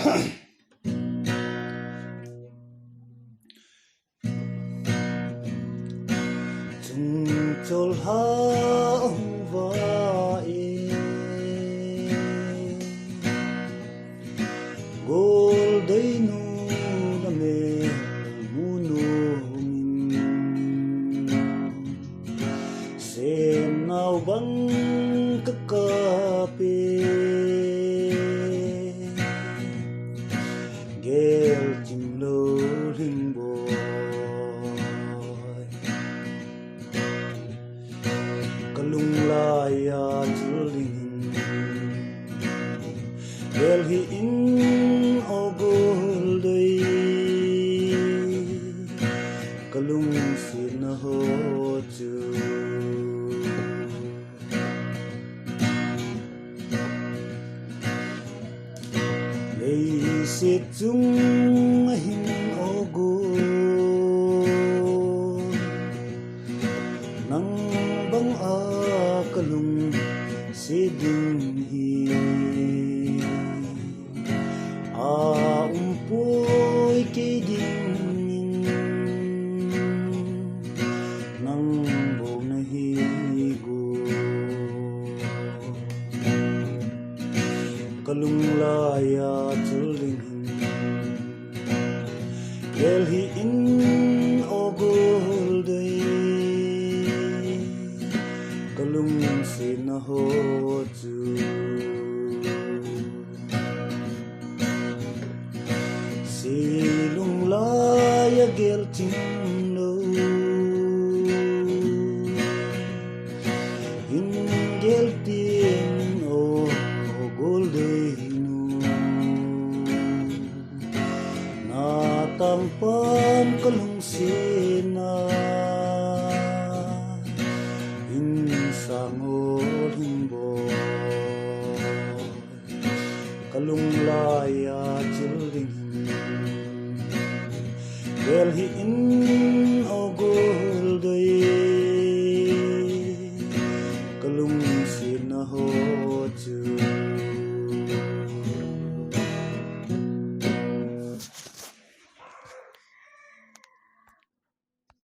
Chung chol ha va e gol dei nu na me munu min sem nau bang kakape gel chim lo ring boy kalung laya chuling gel hi in ogol dei kalung sin ho chu se chung hin ogo nang bang a kalung se ding hi a poi ke ding nang bo na hi go kalung laya chuling gel hi in ogol dei kalung sin ho chu silung laya gel tin no in gel tin ogol dei tang pam kalung sina in sang oling boy kalung laya chuling gel hi in ogol dei kalung sina ho chu